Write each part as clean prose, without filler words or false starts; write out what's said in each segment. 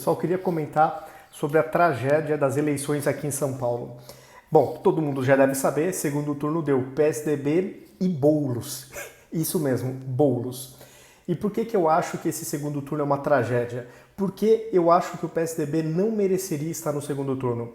Só queria comentar sobre a tragédia das eleições aqui em São Paulo. Bom, todo mundo já deve saber, segundo turno deu PSDB e Boulos. Isso mesmo, Boulos. E por que eu acho que esse segundo turno é uma tragédia? Porque eu acho que o PSDB não mereceria estar no segundo turno.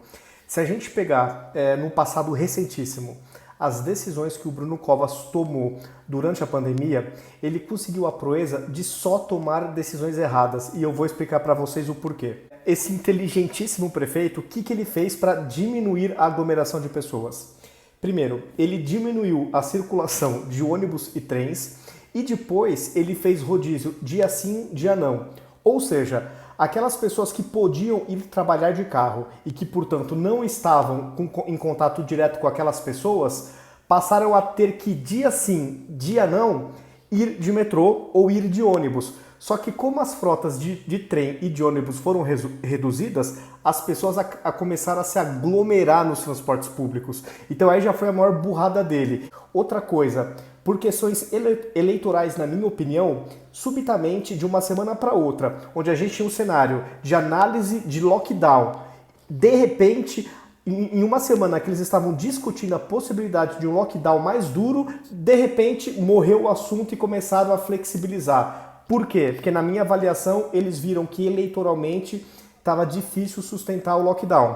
Se a gente pegar no passado recentíssimo as decisões que o Bruno Covas tomou durante a pandemia, ele conseguiu a proeza de só tomar decisões erradas. E eu vou explicar para vocês o porquê. Esse inteligentíssimo prefeito, o que ele fez para diminuir a aglomeração de pessoas? Primeiro, ele diminuiu a circulação de ônibus e trens e depois ele fez rodízio dia sim, dia não. Ou seja, aquelas pessoas que podiam ir trabalhar de carro e que, portanto, não estavam em contato direto com aquelas pessoas, passaram a ter que, dia sim, dia não, ir de metrô ou ir de ônibus. Só que como as frotas de trem e de ônibus foram reduzidas, as pessoas começaram a se aglomerar nos transportes públicos. Então aí já foi a maior burrada dele. Outra coisa, por questões eleitorais, na minha opinião, subitamente, de uma semana para outra, onde a gente tinha um cenário de análise de lockdown, de repente, em uma semana que eles estavam discutindo a possibilidade de um lockdown mais duro, de repente morreu o assunto e começaram a flexibilizar. Por quê? Porque na minha avaliação eles viram que eleitoralmente estava difícil sustentar o lockdown.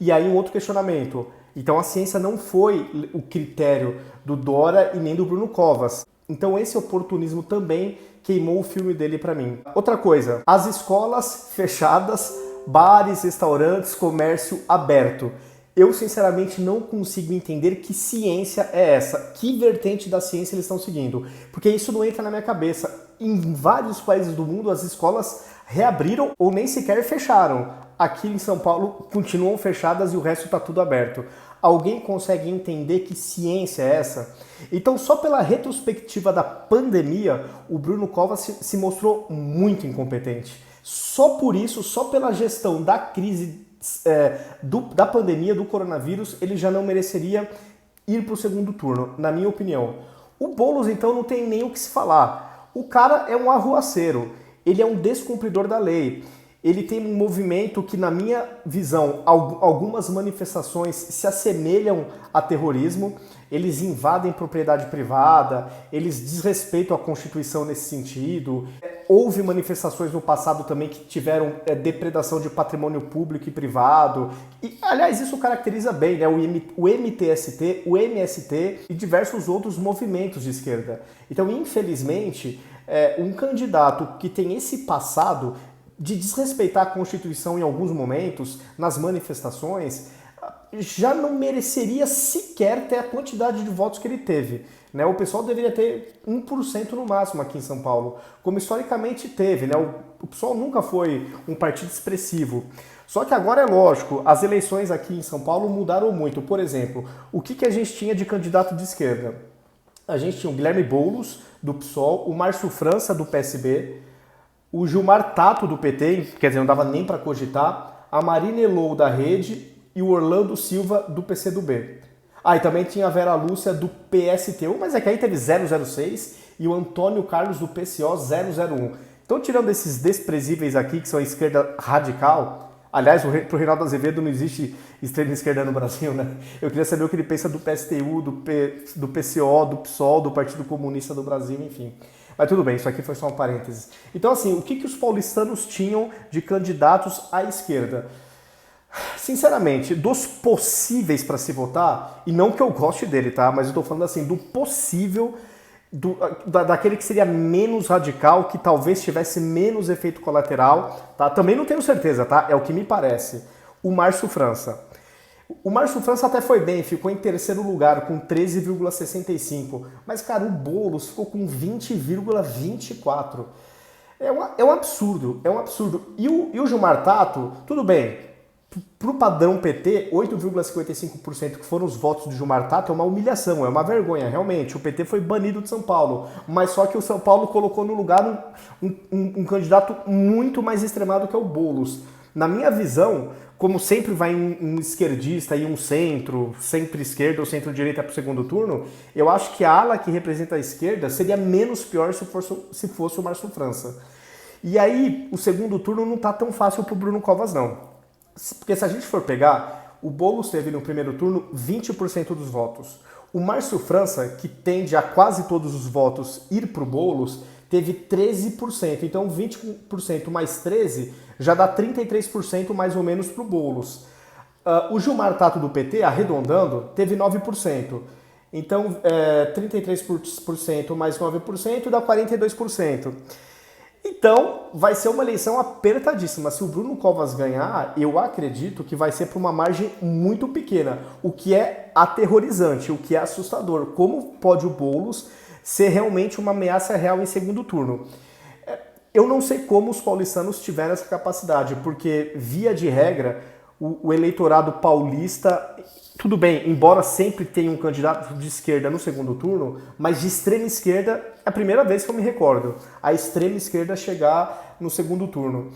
E aí um outro questionamento. Então a ciência não foi o critério do Dória e nem do Bruno Covas. Então esse oportunismo também queimou o filme dele para mim. Outra coisa, as escolas fechadas, bares, restaurantes, comércio aberto. Eu sinceramente não consigo entender que ciência é essa, que vertente da ciência eles estão seguindo, porque isso não entra na minha cabeça. Em vários países do mundo as escolas reabriram ou nem sequer fecharam. Aqui em São Paulo continuam fechadas e o resto está tudo aberto. Alguém consegue entender que ciência é essa? Então, só pela retrospectiva da pandemia, o Bruno Covas se mostrou muito incompetente. Só por isso, só pela gestão da crise da pandemia, do coronavírus, ele já não mereceria ir para o segundo turno, na minha opinião. O Boulos, então, não tem nem o que se falar. O cara é um arruaceiro, ele é um descumpridor da lei. Ele tem um movimento que, na minha visão, algumas manifestações se assemelham a terrorismo. Eles invadem propriedade privada, eles desrespeitam a Constituição nesse sentido. Houve manifestações no passado também que tiveram depredação de patrimônio público e privado. E, aliás, isso caracteriza bem, né, o MTST, o MST e diversos outros movimentos de esquerda. Então, infelizmente, um candidato que tem esse passado de desrespeitar a Constituição em alguns momentos, nas manifestações, já não mereceria sequer ter a quantidade de votos que ele teve. Né? O pessoal deveria ter 1% no máximo aqui em São Paulo, como historicamente teve. Né? O PSOL nunca foi um partido expressivo. Só que agora é lógico, as eleições aqui em São Paulo mudaram muito. Por exemplo, o que a gente tinha de candidato de esquerda? A gente tinha o Guilherme Boulos, do PSOL, o Márcio França, do PSB, o Gilmar Tato, do PT, quer dizer, não dava nem para cogitar, a Marina Elou, da Rede, e o Orlando Silva, do PCdoB. Ah, e também tinha a Vera Lúcia, do PSTU, mas é que aí teve 006, e o Antônio Carlos, do PCO 001. Então, tirando esses desprezíveis aqui, que são a esquerda radical, aliás, pro Reinaldo Azevedo não existe extrema esquerda no Brasil, né? Eu queria saber o que ele pensa do PSTU, do PCO, do PSOL, do Partido Comunista do Brasil, enfim. Mas tudo bem, isso aqui foi só um parênteses. Então, assim, o que os paulistanos tinham de candidatos à esquerda? Sinceramente, dos possíveis para se votar, e não que eu goste dele, tá? Mas eu tô falando assim, do possível, daquele que seria menos radical, que talvez tivesse menos efeito colateral, tá? Também não tenho certeza, tá? É o que me parece. O Márcio França. O Márcio França até foi bem, ficou em terceiro lugar com 13,65. Mas, cara, o Boulos ficou com 20,24. É um absurdo, é um absurdo. E o Gilmar Tato, tudo bem, pro padrão PT, 8,55% que foram os votos do Gilmar Tato é uma humilhação, é uma vergonha, realmente. O PT foi banido de São Paulo, mas só que o São Paulo colocou no lugar um candidato muito mais extremado que é o Boulos. Na minha visão, como sempre vai um esquerdista e um centro-esquerda ou centro-direita para o segundo turno, eu acho que a ala que representa a esquerda seria menos pior se fosse o Márcio França. E aí, o segundo turno não tá tão fácil pro Bruno Covas, não. Porque se a gente for pegar, o Boulos teve no primeiro turno 20% dos votos. O Márcio França, que tende a quase todos os votos ir pro Boulos, teve 13%. Então, 20% mais 13% já dá 33% mais ou menos pro Boulos. O Gilmar Tato do PT, arredondando, teve 9%. Então, 33% mais 9% dá 42%. Então, vai ser uma eleição apertadíssima. Se o Bruno Covas ganhar, eu acredito que vai ser por uma margem muito pequena, o que é aterrorizante, o que é assustador. Como pode o Boulos ser realmente uma ameaça real em segundo turno? Eu não sei como os paulistanos tiveram essa capacidade, porque, via de regra, o eleitorado paulista, tudo bem, embora sempre tenha um candidato de esquerda no segundo turno, mas de extrema esquerda é a primeira vez que eu me recordo a extrema esquerda chegar no segundo turno.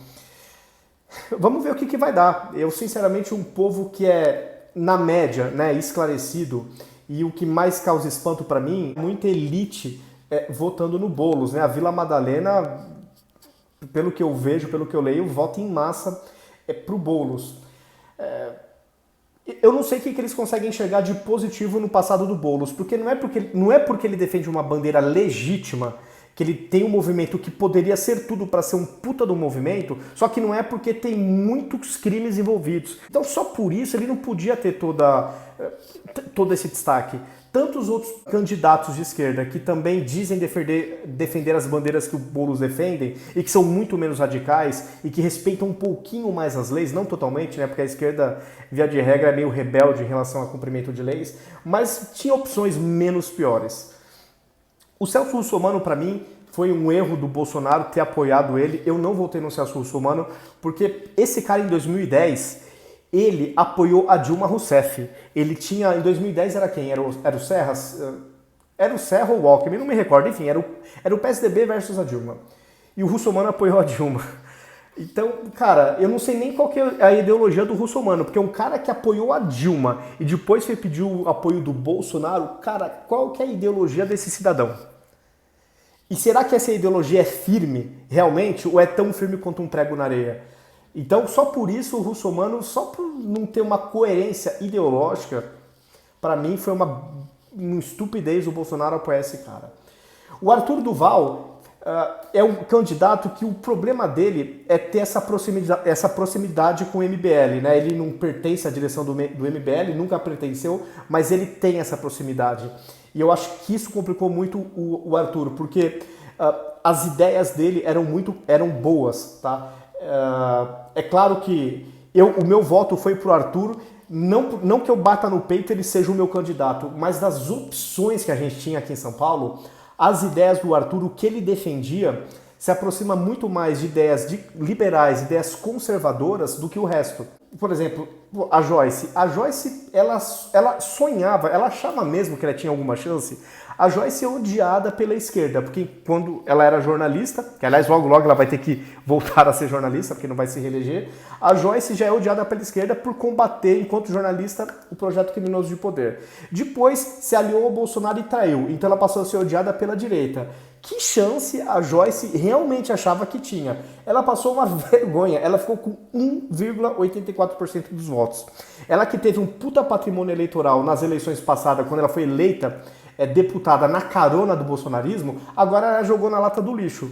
Vamos ver o que vai dar. Eu, sinceramente, um povo que é, na média, né, esclarecido, e o que mais causa espanto para mim, muita elite votando no Boulos, né? A Vila Madalena, pelo que eu vejo, pelo que eu leio, vota em massa pro Boulos. Eu não sei o que eles conseguem enxergar de positivo no passado do Boulos, porque não é porque ele defende uma bandeira legítima, que ele tem um movimento que poderia ser tudo para ser um puta do movimento, só que não é porque tem muitos crimes envolvidos. Então só por isso ele não podia ter todo esse destaque. Tantos outros candidatos de esquerda que também dizem defender as bandeiras que o Boulos defendem e que são muito menos radicais e que respeitam um pouquinho mais as leis, não totalmente, né? Porque a esquerda, via de regra, é meio rebelde em relação ao cumprimento de leis, mas tinha opções menos piores. O Celso Russomano, para mim, foi um erro do Bolsonaro ter apoiado ele. Eu não votei no Celso Russomano porque esse cara, em 2010... ele apoiou a Dilma Rousseff. Ele tinha, em 2010 era quem? Era o Serras? Era o Serra ou o Alckmin, não me recordo. Enfim, era o PSDB versus a Dilma. E o Russomano apoiou a Dilma. Então, cara, eu não sei nem qual que é a ideologia do Russomano, porque um cara que apoiou a Dilma e depois foi pedir o apoio do Bolsonaro, cara, qual que é a ideologia desse cidadão? E será que essa ideologia é firme, realmente, ou é tão firme quanto um prego na areia? Então, só por isso, o Russomano, só por não ter uma coerência ideológica, para mim foi uma estupidez o Bolsonaro apoiar esse cara. O Arthur Duval é um candidato que o problema dele é ter essa proximidade com o MBL, né? Ele não pertence à direção do MBL, nunca pertenceu, mas ele tem essa proximidade. E eu acho que isso complicou muito o Arthur, porque as ideias dele eram boas, tá? É claro que o meu voto foi pro Arthur, não que eu bata no peito ele seja o meu candidato, mas das opções que a gente tinha aqui em São Paulo, as ideias do Arthur, o que ele defendia, se aproxima muito mais de ideias liberais, ideias conservadoras do que o resto. Por exemplo, a Joyce, ela sonhava, ela achava mesmo que ela tinha alguma chance. A Joyce é odiada pela esquerda, porque quando ela era jornalista, que aliás logo ela vai ter que voltar a ser jornalista, porque não vai se reeleger, a Joyce já é odiada pela esquerda por combater, enquanto jornalista, o projeto criminoso de poder. Depois se aliou ao Bolsonaro e traiu, então ela passou a ser odiada pela direita. Que chance a Joyce realmente achava que tinha? Ela passou uma vergonha, ela ficou com 1,84% dos votos. Ela que teve um puta patrimônio eleitoral nas eleições passadas, quando ela foi eleita deputada na carona do bolsonarismo, agora ela jogou na lata do lixo.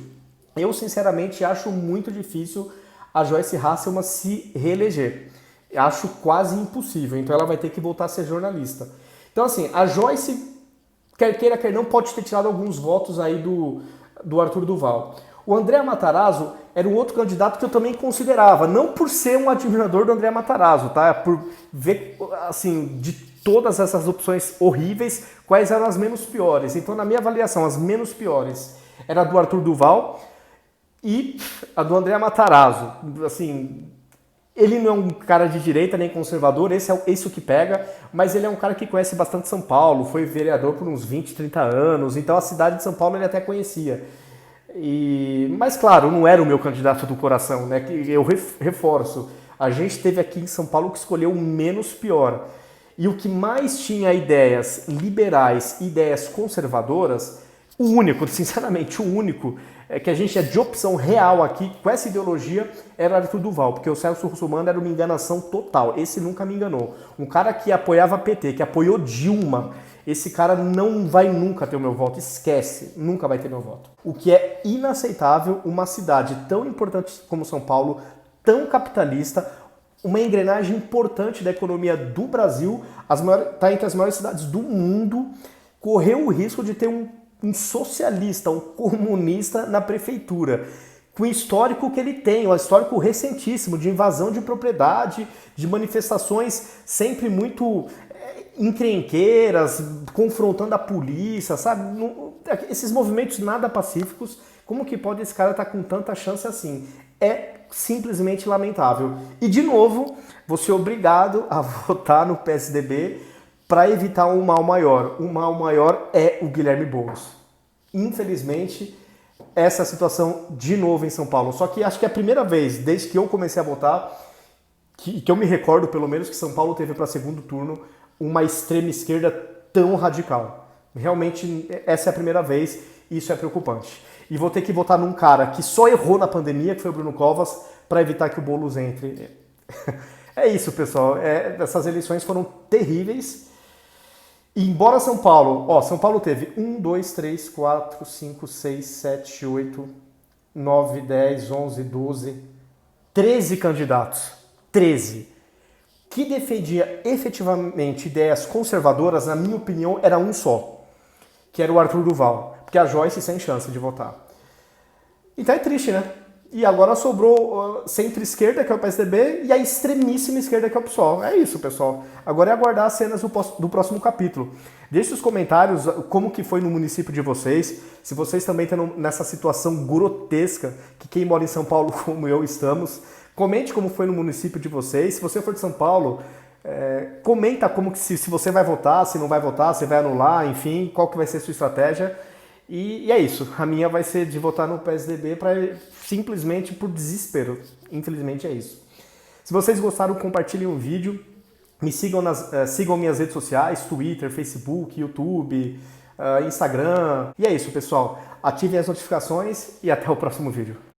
Eu, sinceramente, acho muito difícil a Joyce Hasselmann se reeleger. Acho quase impossível, então ela vai ter que voltar a ser jornalista. Então, assim, a Joyce, quer queira, quer não, pode ter tirado alguns votos aí do Arthur Duval. O André Matarazzo era um outro candidato que eu também considerava, não por ser um admirador do André Matarazzo, tá? Por ver, assim, de todas essas opções horríveis, quais eram as menos piores. Então, na minha avaliação, as menos piores era a do Arthur Duval e a do André Matarazzo. Assim, ele não é um cara de direita nem conservador, esse é isso que pega, mas ele é um cara que conhece bastante São Paulo, foi vereador por uns 20, 30 anos, então a cidade de São Paulo ele até conhecia. Mas, claro, não era o meu candidato do coração, né? Eu reforço, a gente teve aqui em São Paulo que escolheu o menos pior. E o que mais tinha ideias liberais, ideias conservadoras, sinceramente, o único, que a gente é de opção real aqui, com essa ideologia, era Arthur Duval, porque o Celso Russomano era uma enganação total. Esse nunca me enganou. Um cara que apoiava PT, que apoiou Dilma, esse cara não vai nunca ter o meu voto, esquece, nunca vai ter meu voto. O que é inaceitável, uma cidade tão importante como São Paulo, tão capitalista, uma engrenagem importante da economia do Brasil, está entre as maiores cidades do mundo, correu o risco de ter um socialista, um comunista na prefeitura, com o histórico que ele tem, um histórico recentíssimo de invasão de propriedade, de manifestações sempre muito encrenqueiras, confrontando a polícia, sabe? Esses movimentos nada pacíficos, como que pode esse cara estar com tanta chance assim? É simplesmente lamentável. E, de novo, vou ser obrigado a votar no PSDB para evitar um mal maior. O mal maior é o Guilherme Boulos. Infelizmente, essa é a situação de novo em São Paulo. Só que acho que é a primeira vez, desde que eu comecei a votar, que eu me recordo, pelo menos, que São Paulo teve para segundo turno uma extrema esquerda tão radical. Realmente, essa é a primeira vez e isso é preocupante. E vou ter que votar num cara que só errou na pandemia, que foi o Bruno Covas, para evitar que o Boulos entre. É isso, pessoal. Essas eleições foram terríveis. E embora São Paulo teve 1, 2, 3, 4, 5, 6, 7, 8, 9, 10, 11, 12, 13 candidatos. 13. Que defendia efetivamente ideias conservadoras, na minha opinião, era um só, que era o Arthur Duval, porque a Joyce sem chance de votar. Então é triste, né? E agora sobrou centro-esquerda, que é o PSDB, e a extremíssima esquerda, que é o PSOL. É isso, pessoal. Agora é aguardar as cenas do próximo capítulo. Deixe nos comentários como que foi no município de vocês, se vocês também estão nessa situação grotesca, que quem mora em São Paulo, como eu, estamos. Comente como foi no município de vocês. Se você for de São Paulo, comenta como que se você vai votar, se não vai votar, se vai anular, enfim, qual que vai ser a sua estratégia. E é isso. A minha vai ser de votar no PSDB simplesmente por desespero. Infelizmente é isso. Se vocês gostaram, compartilhem o vídeo. Me sigam sigam minhas redes sociais, Twitter, Facebook, YouTube, Instagram. E é isso, pessoal. Ativem as notificações e até o próximo vídeo.